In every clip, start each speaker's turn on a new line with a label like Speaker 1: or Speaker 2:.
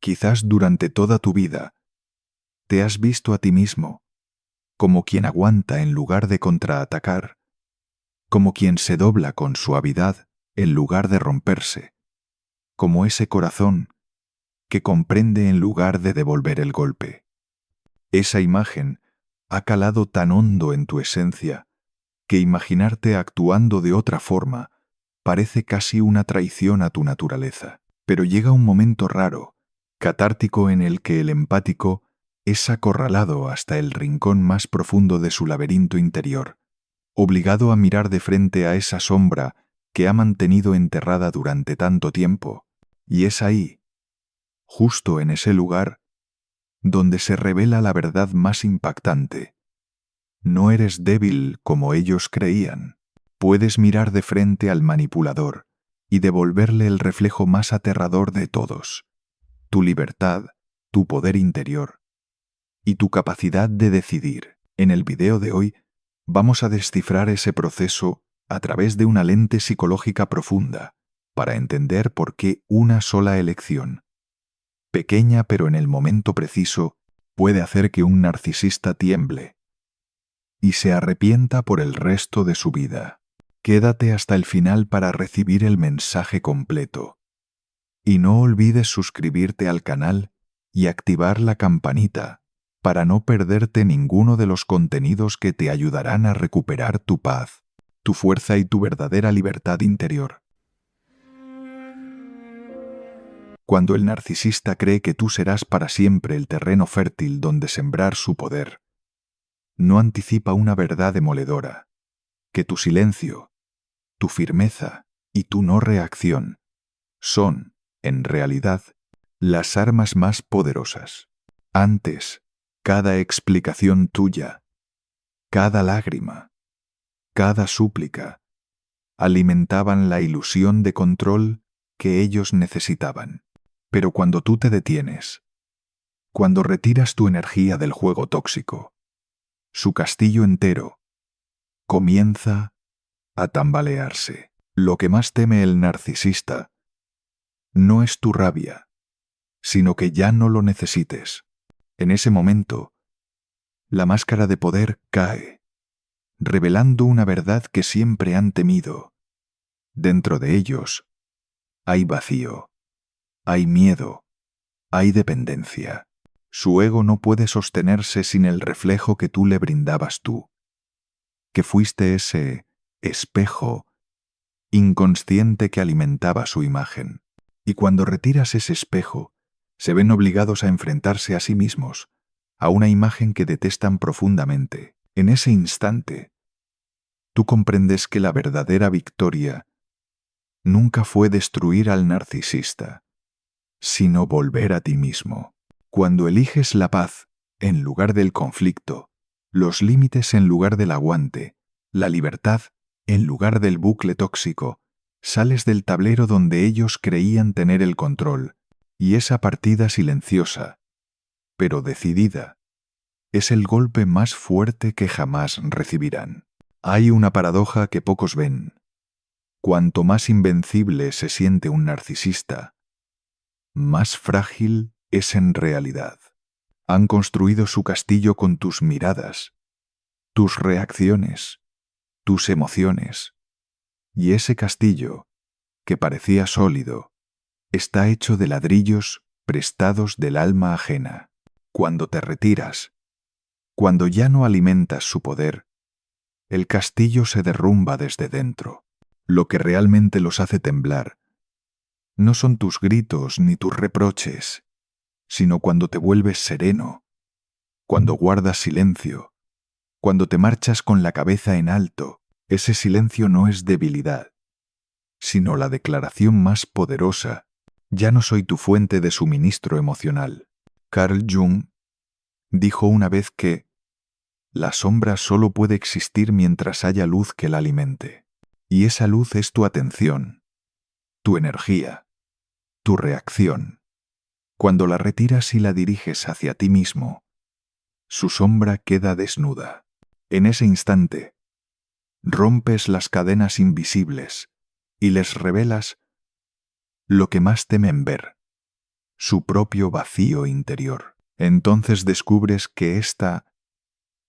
Speaker 1: Quizás durante toda tu vida te has visto a ti mismo como quien aguanta en lugar de contraatacar, como quien se dobla con suavidad en lugar de romperse, como ese corazón que comprende en lugar de devolver el golpe. Esa imagen ha calado tan hondo en tu esencia que imaginarte actuando de otra forma parece casi una traición a tu naturaleza. Pero llega un momento raro, catártico, en el que el empático es acorralado hasta el rincón más profundo de su laberinto interior, obligado a mirar de frente a esa sombra que ha mantenido enterrada durante tanto tiempo, y es ahí, justo en ese lugar, donde se revela la verdad más impactante. No eres débil como ellos creían. Puedes mirar de frente al manipulador y devolverle el reflejo más aterrador de todos: tu libertad, tu poder interior y tu capacidad de decidir. En el video de hoy vamos a descifrar ese proceso a través de una lente psicológica profunda para entender por qué una sola elección, pequeña pero en el momento preciso, puede hacer que un narcisista tiemble y se arrepienta por el resto de su vida. Quédate hasta el final para recibir el mensaje completo. Y no olvides suscribirte al canal y activar la campanita para no perderte ninguno de los contenidos que te ayudarán a recuperar tu paz, tu fuerza y tu verdadera libertad interior. Cuando el narcisista cree que tú serás para siempre el terreno fértil donde sembrar su poder, no anticipa una verdad demoledora: que tu silencio, tu firmeza y tu no reacción son, en realidad, las armas más poderosas. Antes, cada explicación tuya, cada lágrima, cada súplica, alimentaban la ilusión de control que ellos necesitaban. Pero cuando tú te detienes, cuando retiras tu energía del juego tóxico, su castillo entero comienza a tambalearse. Lo que más teme el narcisista no es tu rabia, sino que ya no lo necesites. En ese momento, la máscara de poder cae, revelando una verdad que siempre han temido. Dentro de ellos hay vacío, hay miedo, hay dependencia. Su ego no puede sostenerse sin el reflejo que tú le brindabas tú, que fuiste ese espejo inconsciente que alimentaba su imagen. Y cuando retiras ese espejo, se ven obligados a enfrentarse a sí mismos, a una imagen que detestan profundamente. En ese instante, tú comprendes que la verdadera victoria nunca fue destruir al narcisista, sino volver a ti mismo. Cuando eliges la paz en lugar del conflicto, los límites en lugar del aguante, la libertad en lugar del bucle tóxico, sales del tablero donde ellos creían tener el control, y esa partida silenciosa, pero decidida, es el golpe más fuerte que jamás recibirán. Hay una paradoja que pocos ven. Cuanto más invencible se siente un narcisista, más frágil es en realidad. Han construido su castillo con tus miradas, tus reacciones, tus emociones. Y ese castillo, que parecía sólido, está hecho de ladrillos prestados del alma ajena. Cuando te retiras, cuando ya no alimentas su poder, el castillo se derrumba desde dentro. Lo que realmente los hace temblar no son tus gritos ni tus reproches, sino cuando te vuelves sereno, cuando guardas silencio, cuando te marchas con la cabeza en alto. Ese silencio no es debilidad, sino la declaración más poderosa: ya no soy tu fuente de suministro emocional. Carl Jung dijo una vez que la sombra solo puede existir mientras haya luz que la alimente. Y esa luz es tu atención, tu energía, tu reacción. Cuando la retiras y la diriges hacia ti mismo, su sombra queda desnuda. En ese instante, rompes las cadenas invisibles y les revelas lo que más temen ver: su propio vacío interior. Entonces descubres que esta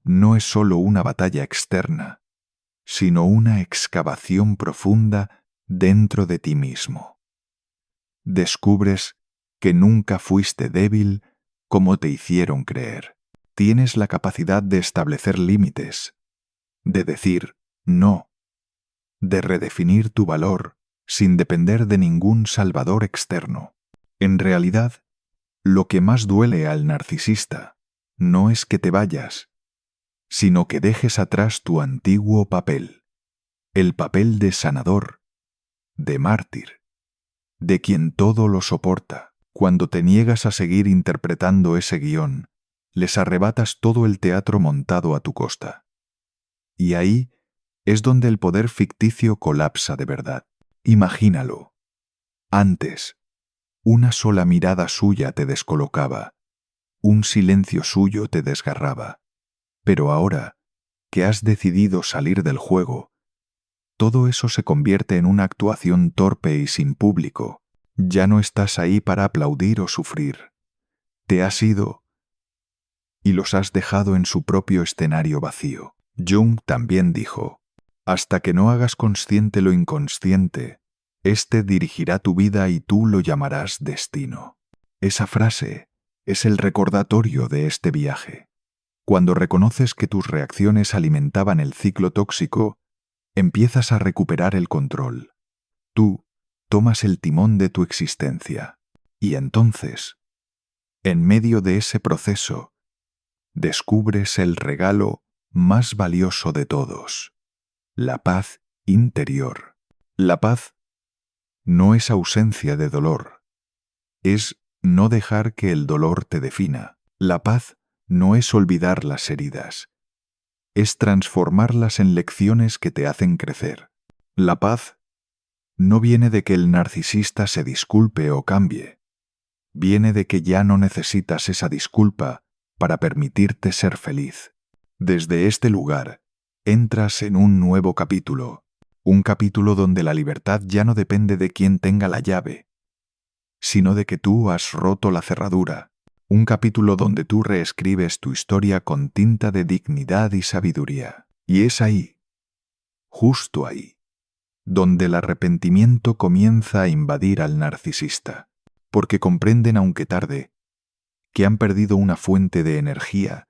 Speaker 1: no es solo una batalla externa, sino una excavación profunda dentro de ti mismo. Descubres que nunca fuiste débil como te hicieron creer. Tienes la capacidad de establecer límites, de decir no, de redefinir tu valor sin depender de ningún salvador externo. En realidad, lo que más duele al narcisista no es que te vayas, sino que dejes atrás tu antiguo papel, el papel de sanador, de mártir, de quien todo lo soporta. Cuando te niegas a seguir interpretando ese guión, les arrebatas todo el teatro montado a tu costa. Y ahí es donde el poder ficticio colapsa de verdad. Imagínalo. Antes, una sola mirada suya te descolocaba, un silencio suyo te desgarraba. Pero ahora, que has decidido salir del juego, todo eso se convierte en una actuación torpe y sin público. Ya no estás ahí para aplaudir o sufrir. Te has ido y los has dejado en su propio escenario vacío. Jung también dijo: hasta que no hagas consciente lo inconsciente, éste dirigirá tu vida y tú lo llamarás destino. Esa frase es el recordatorio de este viaje. Cuando reconoces que tus reacciones alimentaban el ciclo tóxico, empiezas a recuperar el control. Tú tomas el timón de tu existencia. Y entonces, en medio de ese proceso, descubres el regalo más valioso de todos: la paz interior. La paz no es ausencia de dolor, es no dejar que el dolor te defina. La paz no es olvidar las heridas, es transformarlas en lecciones que te hacen crecer. La paz no viene de que el narcisista se disculpe o cambie, viene de que ya no necesitas esa disculpa para permitirte ser feliz. Desde este lugar, entras en un nuevo capítulo, un capítulo donde la libertad ya no depende de quién tenga la llave, sino de que tú has roto la cerradura, un capítulo donde tú reescribes tu historia con tinta de dignidad y sabiduría. Y es ahí, justo ahí, donde el arrepentimiento comienza a invadir al narcisista, porque comprenden, aunque tarde, que han perdido una fuente de energía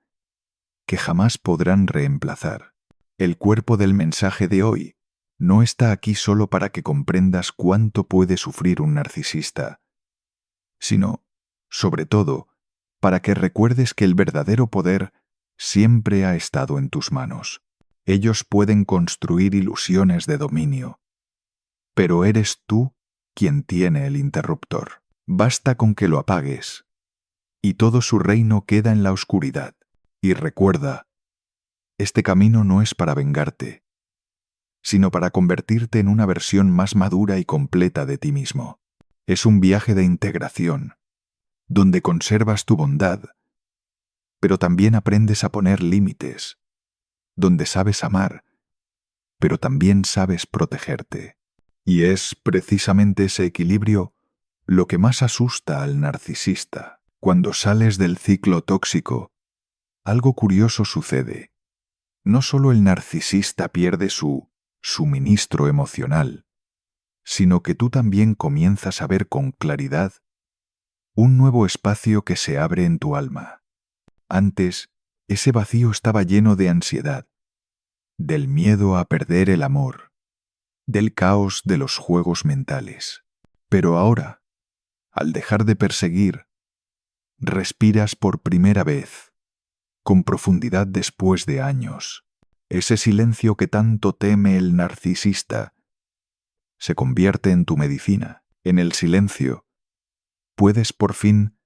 Speaker 1: que jamás podrán reemplazar. El cuerpo del mensaje de hoy no está aquí solo para que comprendas cuánto puede sufrir un narcisista, sino, sobre todo, para que recuerdes que el verdadero poder siempre ha estado en tus manos. Ellos pueden construir ilusiones de dominio, pero eres tú quien tiene el interruptor. Basta con que lo apagues, y todo su reino queda en la oscuridad. Y recuerda, este camino no es para vengarte, sino para convertirte en una versión más madura y completa de ti mismo. Es un viaje de integración, donde conservas tu bondad, pero también aprendes a poner límites, donde sabes amar, pero también sabes protegerte. Y es precisamente ese equilibrio lo que más asusta al narcisista. Cuando sales del ciclo tóxico, algo curioso sucede. No solo el narcisista pierde su suministro emocional, sino que tú también comienzas a ver con claridad un nuevo espacio que se abre en tu alma. Antes, ese vacío estaba lleno de ansiedad, del miedo a perder el amor, del caos de los juegos mentales. Pero ahora, al dejar de perseguir, respiras por primera vez, con profundidad después de años. Ese silencio que tanto teme el narcisista se convierte en tu medicina. En el silencio, puedes por fin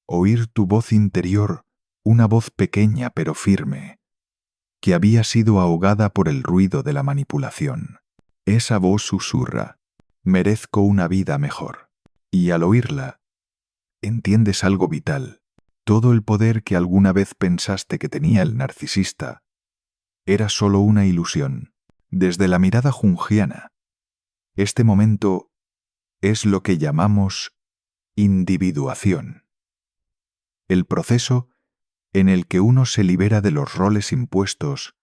Speaker 1: oír tu voz interior, una voz pequeña pero firme, que había sido ahogada por el ruido de la manipulación. Esa voz susurra: merezco una vida mejor. Y al oírla, entiendes algo vital. Todo el poder que alguna vez pensaste que tenía el narcisista era solo una ilusión. Desde la mirada junguiana, este momento es lo que llamamos Individuación. El proceso en el que uno se libera de los roles impuestos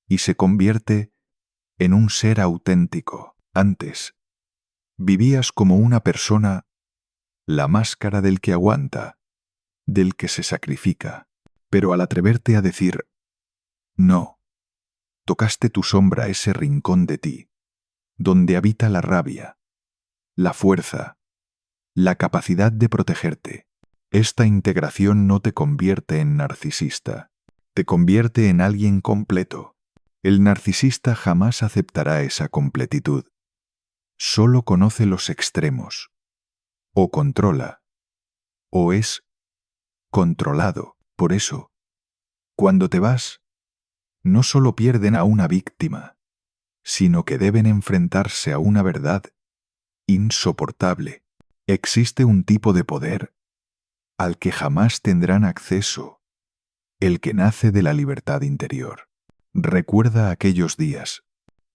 Speaker 1: y se convierte en un ser auténtico. Antes, vivías como una persona, la máscara del que aguanta, del que se sacrifica. Pero al atreverte a decir no, tocaste tu sombra, ese rincón de ti, donde habita la rabia, la fuerza, la capacidad de protegerte. Esta integración no te convierte en narcisista, te convierte en alguien completo. El narcisista jamás aceptará esa completitud. Solo conoce los extremos. O controla, o es controlado. Por eso, cuando te vas, no solo pierden a una víctima, sino que deben enfrentarse a una verdad insoportable. Existe un tipo de poder al que jamás tendrán acceso, el que nace de la libertad interior. Recuerda aquellos días.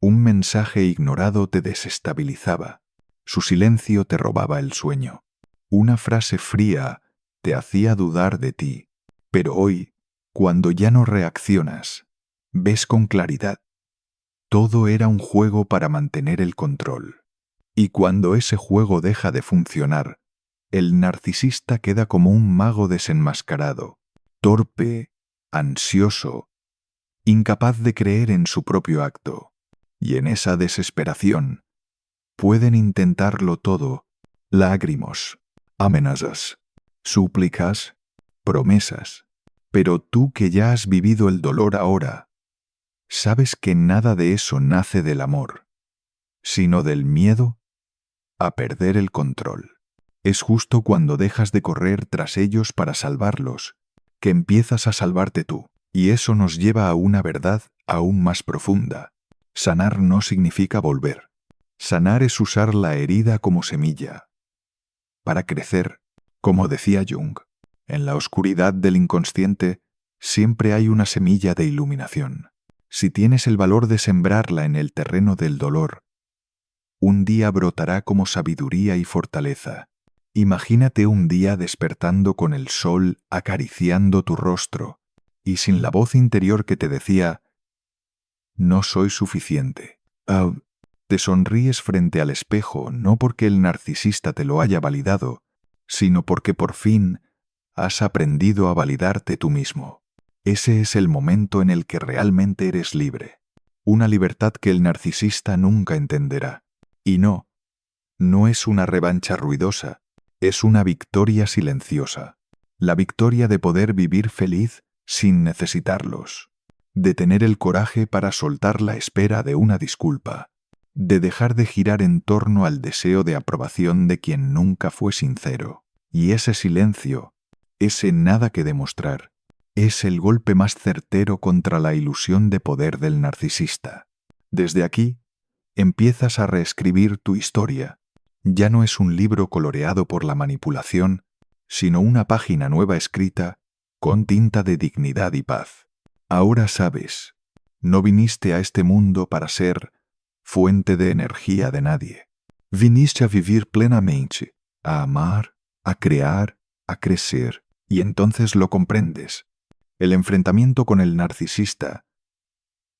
Speaker 1: Un mensaje ignorado te desestabilizaba. Su silencio te robaba el sueño. Una frase fría te hacía dudar de ti. Pero hoy, cuando ya no reaccionas, ves con claridad. Todo era un juego para mantener el control. Y cuando ese juego deja de funcionar, el narcisista queda como un mago desenmascarado, torpe, ansioso, incapaz de creer en su propio acto. Y en esa desesperación, pueden intentarlo todo: lágrimas, amenazas, súplicas, promesas. Pero tú, que ya has vivido el dolor ahora, sabes que nada de eso nace del amor, sino del miedo a perder el control. Es justo cuando dejas de correr tras ellos para salvarlos, que empiezas a salvarte tú. Y eso nos lleva a una verdad aún más profunda. Sanar no significa volver. Sanar es usar la herida como semilla para crecer. Como decía Jung, en la oscuridad del inconsciente siempre hay una semilla de iluminación. Si tienes el valor de sembrarla en el terreno del dolor, un día brotará como sabiduría y fortaleza. Imagínate un día despertando con el sol acariciando tu rostro y sin la voz interior que te decía: no soy suficiente. Te sonríes frente al espejo, no porque el narcisista te lo haya validado, sino porque por fin has aprendido a validarte tú mismo. Ese es el momento en el que realmente eres libre. Una libertad que el narcisista nunca entenderá. Y no es una revancha ruidosa, es una victoria silenciosa. La victoria de poder vivir feliz sin necesitarlos. De tener el coraje para soltar la espera de una disculpa. De dejar de girar en torno al deseo de aprobación de quien nunca fue sincero. Y ese silencio, ese nada que demostrar, es el golpe más certero contra la ilusión de poder del narcisista. Desde aquí, empiezas a reescribir tu historia. Ya no es un libro coloreado por la manipulación, sino una página nueva escrita con tinta de dignidad y paz. Ahora sabes, no viniste a este mundo para ser fuente de energía de nadie. Viniste a vivir plenamente, a amar, a crear, a crecer, y entonces lo comprendes. El enfrentamiento con el narcisista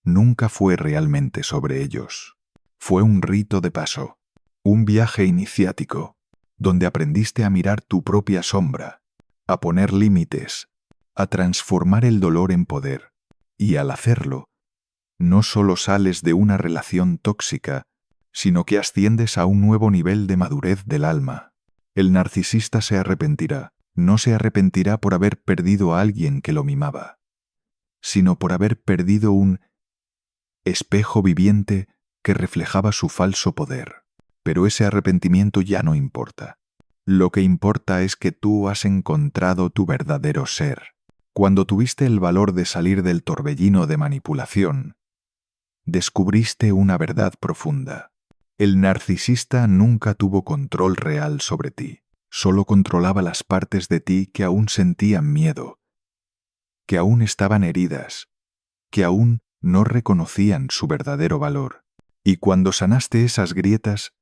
Speaker 1: nunca fue realmente sobre ellos. Fue un rito de paso, un viaje iniciático, donde aprendiste a mirar tu propia sombra, a poner límites, a transformar el dolor en poder. Y al hacerlo, no solo sales de una relación tóxica, sino que asciendes a un nuevo nivel de madurez del alma. El narcisista se arrepentirá. No se arrepentirá por haber perdido a alguien que lo mimaba, sino por haber perdido un espejo viviente que reflejaba su falso poder. Pero ese arrepentimiento ya no importa. Lo que importa es que tú has encontrado tu verdadero ser. Cuando tuviste el valor de salir del torbellino de manipulación, descubriste una verdad profunda. El narcisista nunca tuvo control real sobre ti. Solo controlaba las partes de ti que aún sentían miedo, que aún estaban heridas, que aún no reconocían su verdadero valor. Y cuando sanaste esas grietas,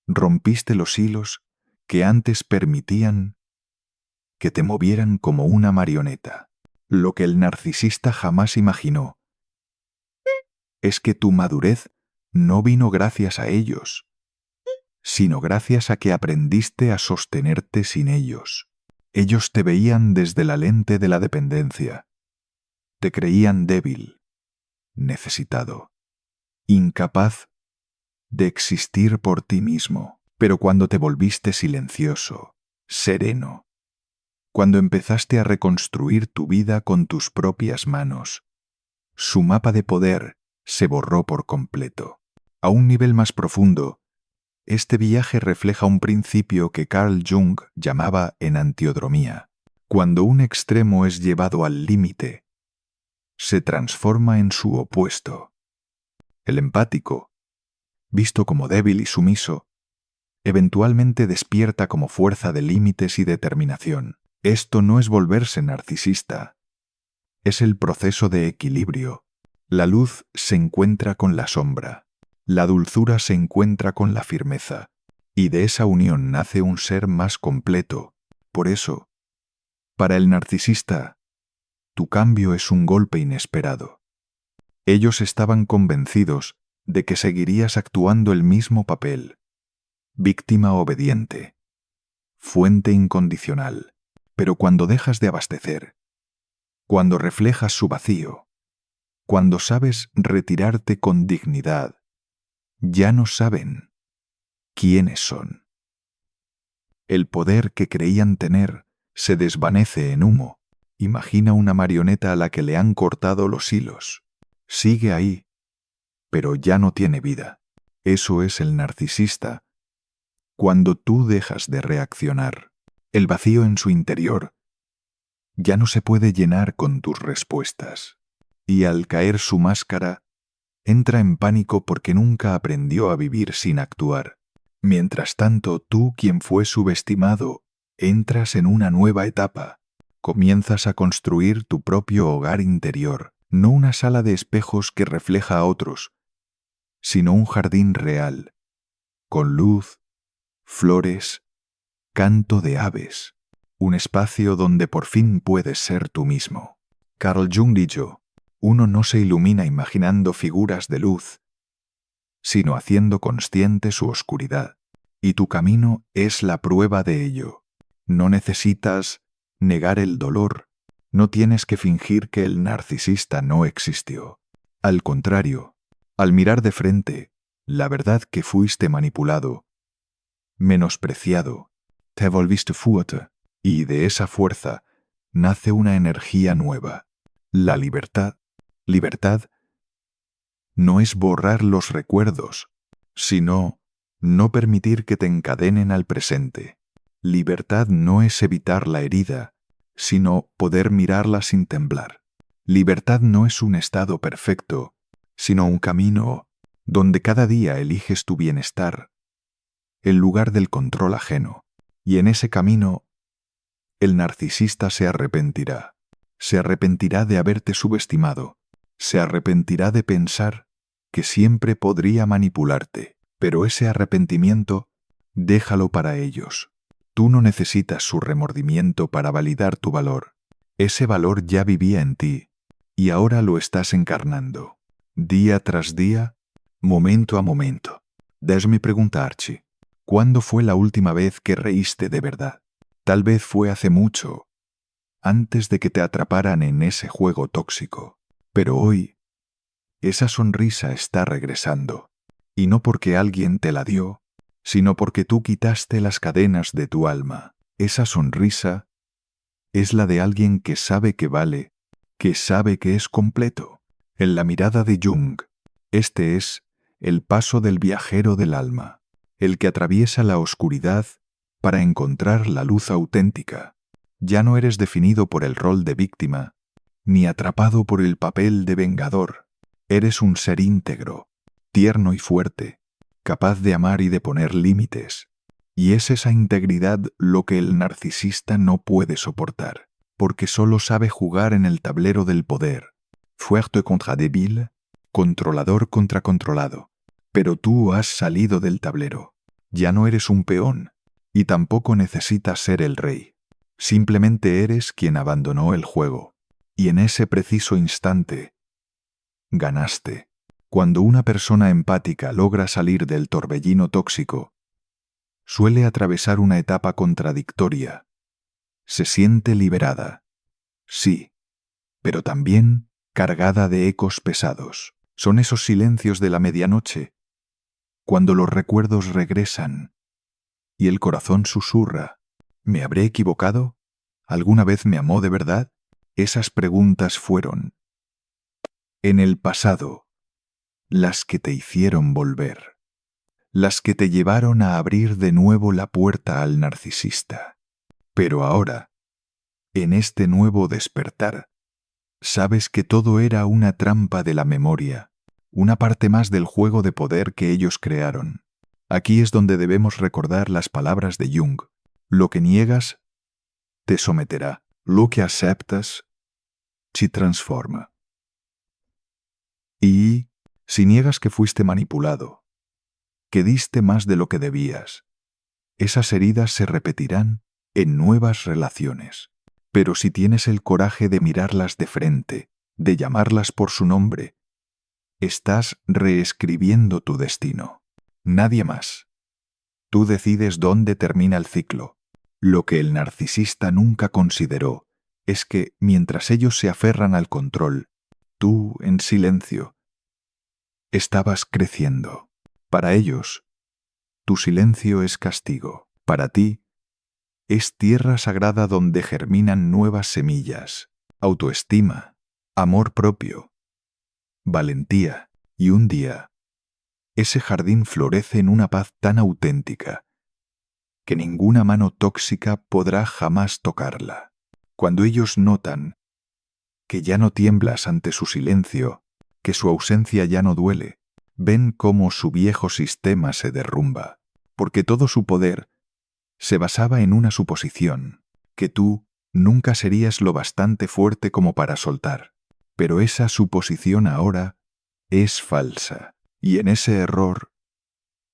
Speaker 1: rompiste los hilos que antes permitían que te movieran como una marioneta. Lo que el narcisista jamás imaginó es que tu madurez no vino gracias a ellos, sino gracias a que aprendiste a sostenerte sin ellos. Ellos te veían desde la lente de la dependencia. Te creían débil, necesitado, incapaz de existir por ti mismo. Pero cuando te volviste silencioso, sereno, cuando empezaste a reconstruir tu vida con tus propias manos, su mapa de poder se borró por completo. A un nivel más profundo, este viaje refleja un principio que Carl Jung llamaba enantiodromía. Cuando un extremo es llevado al límite, se transforma en su opuesto. El empático, visto como débil y sumiso, eventualmente despierta como fuerza de límites y determinación. Esto no es volverse narcisista, es el proceso de equilibrio. La luz se encuentra con la sombra, la dulzura se encuentra con la firmeza, y de esa unión nace un ser más completo. Por eso, para el narcisista, tu cambio es un golpe inesperado. Ellos estaban convencidos de que seguirías actuando el mismo papel: víctima obediente, fuente incondicional. Pero cuando dejas de abastecer, cuando reflejas su vacío, cuando sabes retirarte con dignidad, ya no saben quiénes son. El poder que creían tener se desvanece en humo. Imagina una marioneta a la que le han cortado los hilos. Sigue ahí, pero ya no tiene vida. Eso es el narcisista. Cuando tú dejas de reaccionar, el vacío en su interior ya no se puede llenar con tus respuestas. Y al caer su máscara, entra en pánico porque nunca aprendió a vivir sin actuar. Mientras tanto, tú, quien fue subestimado, entras en una nueva etapa. Comienzas a construir tu propio hogar interior, no una sala de espejos que refleja a otros, sino un jardín real, con luz, flores, canto de aves, un espacio donde por fin puedes ser tú mismo. Carl Jung dijo: uno no se ilumina imaginando figuras de luz, sino haciendo consciente su oscuridad. Y tu camino es la prueba de ello. No necesitas negar el dolor, no tienes que fingir que el narcisista no existió. Al contrario, al mirar de frente la verdad que fuiste manipulado, menospreciado, te volviste fuerte, y de esa fuerza nace una energía nueva, la libertad. Libertad no es borrar los recuerdos, sino no permitir que te encadenen al presente. Libertad no es evitar la herida, sino poder mirarla sin temblar. Libertad no es un estado perfecto, sino un camino donde cada día eliges tu bienestar, en lugar del control ajeno. Y en ese camino, el narcisista se arrepentirá. Se arrepentirá de haberte subestimado. Se arrepentirá de pensar que siempre podría manipularte. Pero ese arrepentimiento, déjalo para ellos. Tú no necesitas su remordimiento para validar tu valor. Ese valor ya vivía en ti, y ahora lo estás encarnando, día tras día, momento a momento. Déjame preguntarte, ¿cuándo fue la última vez que reíste de verdad? Tal vez fue hace mucho, antes de que te atraparan en ese juego tóxico. Pero hoy, esa sonrisa está regresando, y no porque alguien te la dio, sino porque tú quitaste las cadenas de tu alma. Esa sonrisa es la de alguien que sabe que vale, que sabe que es completo. En la mirada de Jung, este es el paso del viajero del alma, el que atraviesa la oscuridad para encontrar la luz auténtica. Ya no eres definido por el rol de víctima, ni atrapado por el papel de vengador. Eres un ser íntegro, tierno y fuerte, capaz de amar y de poner límites. Y es esa integridad lo que el narcisista no puede soportar, porque solo sabe jugar en el tablero del poder, fuerte contra débil, controlador contra controlado. Pero tú has salido del tablero. Ya no eres un peón, Y tampoco necesitas ser el rey. Simplemente eres quien abandonó el juego. Y en ese preciso instante, ganaste. Cuando una persona empática logra salir del torbellino tóxico, suele atravesar una etapa contradictoria. Se siente liberada, sí, pero también cargada de ecos pesados. Son esos silencios de la medianoche, cuando los recuerdos regresan y el corazón susurra. ¿Me habré equivocado? ¿Alguna vez me amó de verdad? Esas preguntas fueron, en el pasado, las que te hicieron volver, las que te llevaron a abrir de nuevo la puerta al narcisista. Pero ahora, en este nuevo despertar, sabes que todo era una trampa de la memoria, una parte más del juego de poder que ellos crearon. Aquí es donde debemos recordar las palabras de Jung. Lo que niegas, te someterá. Lo que aceptas, te transforma. Y si niegas que fuiste manipulado, que diste más de lo que debías, esas heridas se repetirán en nuevas relaciones. Pero si tienes el coraje de mirarlas de frente, de llamarlas por su nombre, estás reescribiendo tu destino. Nadie más. Tú decides dónde termina el ciclo. Lo que el narcisista nunca consideró es que, mientras ellos se aferran al control, tú, en silencio, estabas creciendo. Para ellos, tu silencio es castigo. Para ti, es tierra sagrada donde germinan nuevas semillas, autoestima, amor propio, valentía, y un día, ese jardín florece en una paz tan auténtica que ninguna mano tóxica podrá jamás tocarla. Cuando ellos notan que ya no tiemblas ante su silencio, que su ausencia ya no duele, ven cómo su viejo sistema se derrumba, porque todo su poder se basaba en una suposición, que tú nunca serías lo bastante fuerte como para soltar. Pero esa suposición ahora es falsa, y en ese error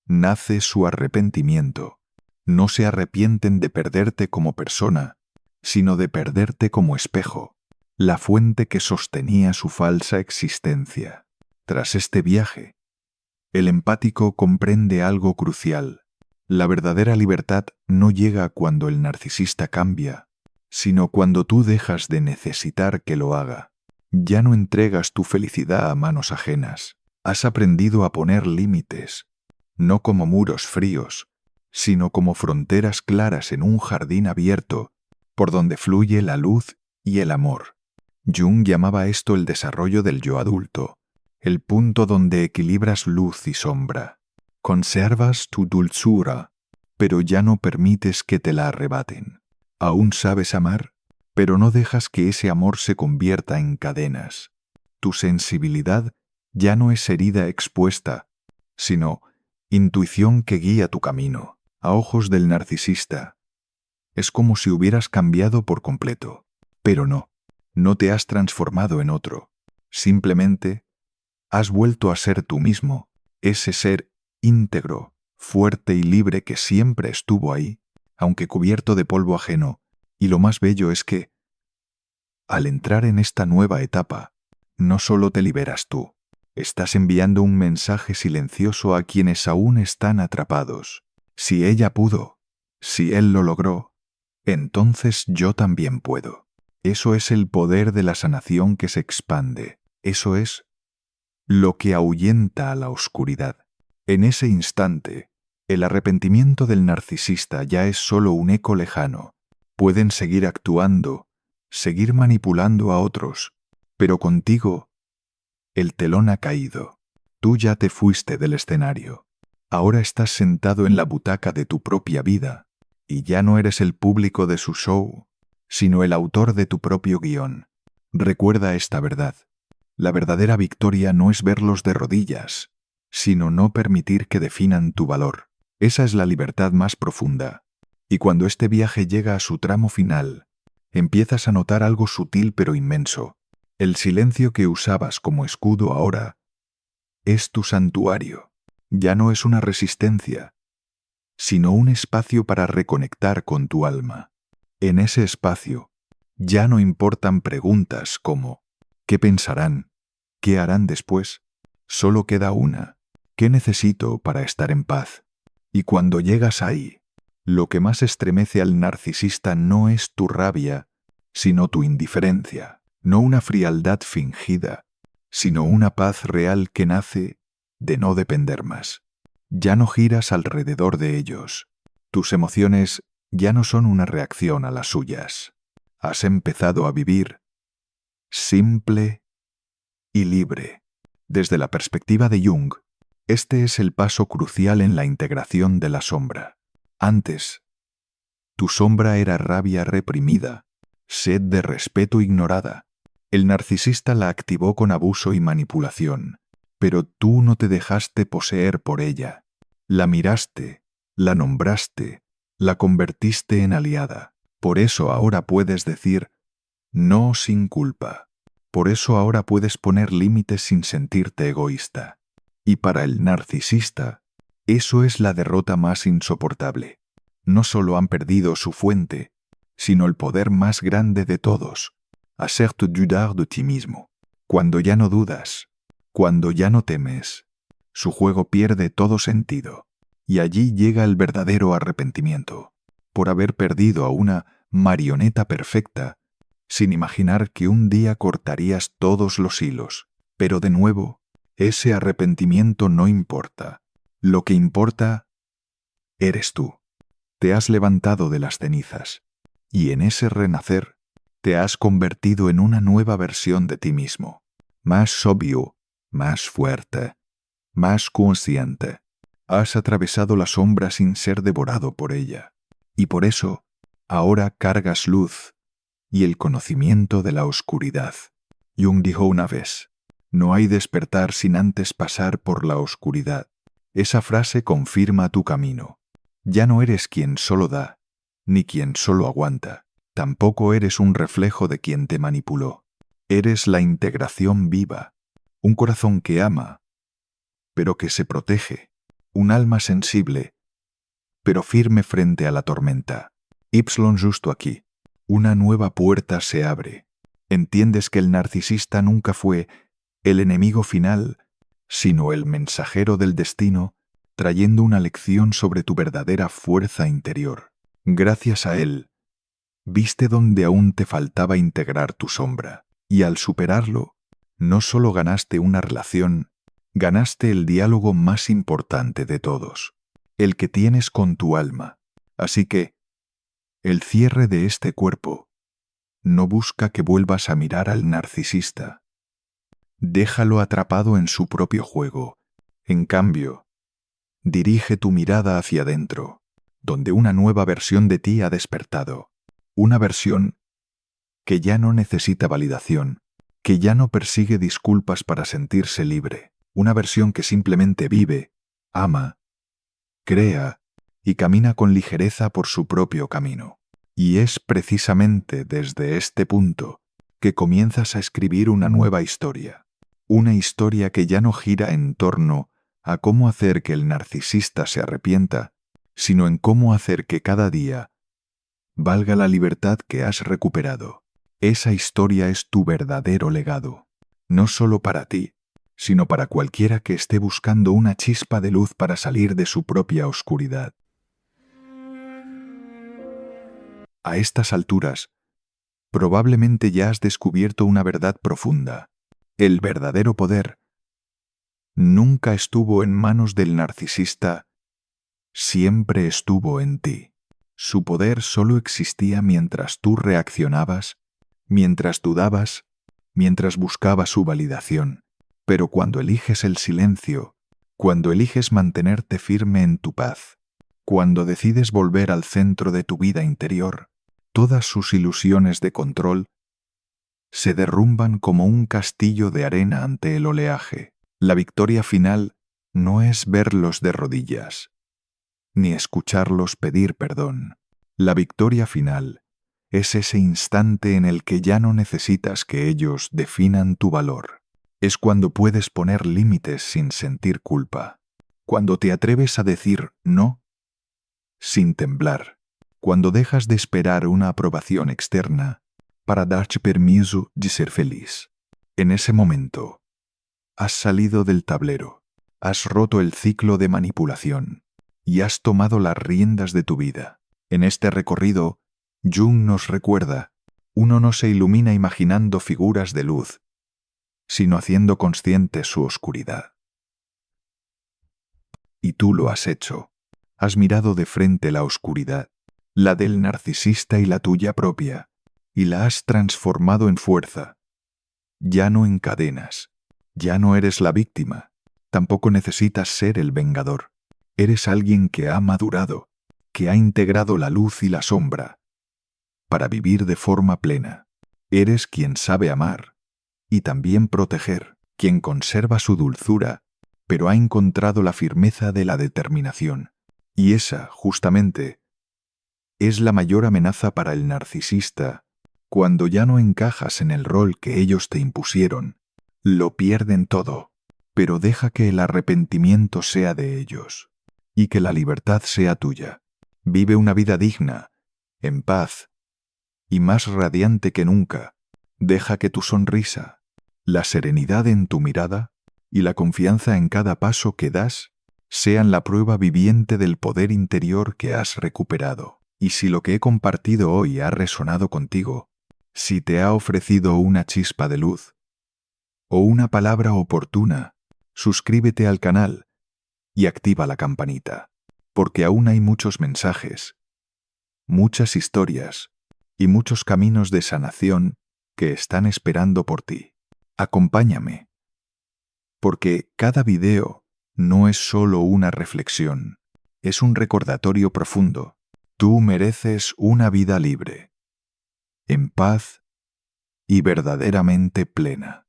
Speaker 1: nace su arrepentimiento. No se arrepienten de perderte como persona, sino de perderte como espejo, la fuente que sostenía su falsa existencia. Tras este viaje, el empático comprende algo crucial. La verdadera libertad no llega cuando el narcisista cambia, sino cuando tú dejas de necesitar que lo haga. Ya no entregas tu felicidad a manos ajenas. Has aprendido a poner límites, no como muros fríos, sino como fronteras claras en un jardín abierto, por donde fluye la luz y el amor. Jung llamaba esto el desarrollo del yo adulto, el punto donde equilibras luz y sombra. Conservas tu dulzura, pero ya no permites que te la arrebaten. Aún sabes amar, pero no dejas que ese amor se convierta en cadenas. Tu sensibilidad ya no es herida expuesta, sino intuición que guía tu camino. A ojos del narcisista, es como si hubieras cambiado por completo. Pero no te has transformado en otro. Simplemente has vuelto a ser tú mismo, ese ser íntegro, fuerte y libre que siempre estuvo ahí, aunque cubierto de polvo ajeno. Y lo más bello es que, al entrar en esta nueva etapa, no solo te liberas tú, estás enviando un mensaje silencioso a quienes aún están atrapados. Si ella pudo, si él lo logró, entonces yo también puedo. Eso es el poder de la sanación que se expande. Eso es lo que ahuyenta a la oscuridad. En ese instante, el arrepentimiento del narcisista ya es solo un eco lejano. Pueden seguir actuando, seguir manipulando a otros, pero contigo, el telón ha caído. Tú ya te fuiste del escenario. Ahora estás sentado en la butaca de tu propia vida, y ya no eres el público de su show, sino el autor de tu propio guión. Recuerda esta verdad. La verdadera victoria no es verlos de rodillas, sino no permitir que definan tu valor. Esa es la libertad más profunda. Y cuando este viaje llega a su tramo final, empiezas a notar algo sutil pero inmenso. El silencio que usabas como escudo ahora es tu santuario. Ya no es una resistencia, sino un espacio para reconectar con tu alma. En ese espacio ya no importan preguntas como ¿qué pensarán? ¿Qué harán después? Solo queda una: ¿qué necesito para estar en paz? Y cuando llegas ahí, lo que más estremece al narcisista no es tu rabia, sino tu indiferencia, no una frialdad fingida, sino una paz real que nace de no depender más. Ya no giras alrededor de ellos. Tus emociones ya no son una reacción a las suyas. Has empezado a vivir simple y libre. Desde la perspectiva de Jung, este es el paso crucial en la integración de la sombra. Antes, tu sombra era rabia reprimida, sed de respeto ignorada. El narcisista la activó con abuso y manipulación, pero tú no te dejaste poseer por ella. La miraste, la nombraste, la convertiste en aliada. Por eso ahora puedes decir no sin culpa. Por eso ahora puedes poner límites sin sentirte egoísta. Y para el narcisista, eso es la derrota más insoportable. No solo han perdido su fuente, sino el poder más grande de todos: hacerte dudar de ti mismo. Cuando ya no dudas, cuando ya no temes, su juego pierde todo sentido. Y allí llega el verdadero arrepentimiento, por haber perdido a una marioneta perfecta, sin imaginar que un día cortarías todos los hilos. Pero de nuevo, ese arrepentimiento no importa. Lo que importa eres tú. Te has levantado de las cenizas, y en ese renacer te has convertido en una nueva versión de ti mismo, más sabio, más fuerte, más consciente. Has atravesado la sombra sin ser devorado por ella, y por eso ahora cargas luz y el conocimiento de la oscuridad. Jung dijo una vez: no hay despertar sin antes pasar por la oscuridad. Esa frase confirma tu camino. Ya no eres quien solo da, ni quien solo aguanta. Tampoco eres un reflejo de quien te manipuló. Eres la integración viva, un corazón que ama, pero que se protege, un alma sensible, pero firme frente a la tormenta. Ypsilon justo aquí. Una nueva puerta se abre. Entiendes que el narcisista nunca fue el enemigo final, sino el mensajero del destino, trayendo una lección sobre tu verdadera fuerza interior. Gracias a él, viste donde aún te faltaba integrar tu sombra, y al superarlo, no solo ganaste una relación, ganaste el diálogo más importante de todos, el que tienes con tu alma. Así que, el cierre de este cuerpo no busca que vuelvas a mirar al narcisista. Déjalo atrapado en su propio juego. En cambio, dirige tu mirada hacia adentro, donde una nueva versión de ti ha despertado. Una versión que ya no necesita validación, que ya no persigue disculpas para sentirse libre. Una versión que simplemente vive, ama, crea y camina con ligereza por su propio camino. Y es precisamente desde este punto que comienzas a escribir una nueva historia. Una historia que ya no gira en torno a cómo hacer que el narcisista se arrepienta, sino en cómo hacer que cada día valga la libertad que has recuperado. Esa historia es tu verdadero legado, no solo para ti, sino para cualquiera que esté buscando una chispa de luz para salir de su propia oscuridad. A estas alturas, probablemente ya has descubierto una verdad profunda. El verdadero poder nunca estuvo en manos del narcisista, siempre estuvo en ti. Su poder solo existía mientras tú reaccionabas, mientras dudabas, mientras buscabas su validación. Pero cuando eliges el silencio, cuando eliges mantenerte firme en tu paz, cuando decides volver al centro de tu vida interior, todas sus ilusiones de control se derrumban como un castillo de arena ante el oleaje. La victoria final no es verlos de rodillas, ni escucharlos pedir perdón. La victoria final es ese instante en el que ya no necesitas que ellos definan tu valor. Es cuando puedes poner límites sin sentir culpa. Cuando te atreves a decir no, sin temblar, cuando dejas de esperar una aprobación externa para darte permiso de ser feliz. En ese momento, has salido del tablero, has roto el ciclo de manipulación y has tomado las riendas de tu vida. En este recorrido, Jung nos recuerda, uno no se ilumina imaginando figuras de luz, sino haciendo consciente su oscuridad. Y tú lo has hecho. Has mirado de frente la oscuridad, la del narcisista y la tuya propia, y la has transformado en fuerza. Ya no en cadenas, ya no eres la víctima, tampoco necesitas ser el vengador. Eres alguien que ha madurado, que ha integrado la luz y la sombra, para vivir de forma plena. Eres quien sabe amar, y también proteger, quien conserva su dulzura, pero ha encontrado la firmeza de la determinación. Y esa, justamente, es la mayor amenaza para el narcisista. Cuando ya no encajas en el rol que ellos te impusieron, lo pierden todo, pero deja que el arrepentimiento sea de ellos, y que la libertad sea tuya. Vive una vida digna, en paz, y más radiante que nunca. Deja que tu sonrisa, la serenidad en tu mirada y la confianza en cada paso que das sean la prueba viviente del poder interior que has recuperado. Y si lo que he compartido hoy ha resonado contigo, si te ha ofrecido una chispa de luz o una palabra oportuna, suscríbete al canal y activa la campanita, porque aún hay muchos mensajes, muchas historias y muchos caminos de sanación que están esperando por ti. Acompáñame, porque cada video no es solo una reflexión, es un recordatorio profundo. Tú mereces una vida libre, en paz y verdaderamente plena.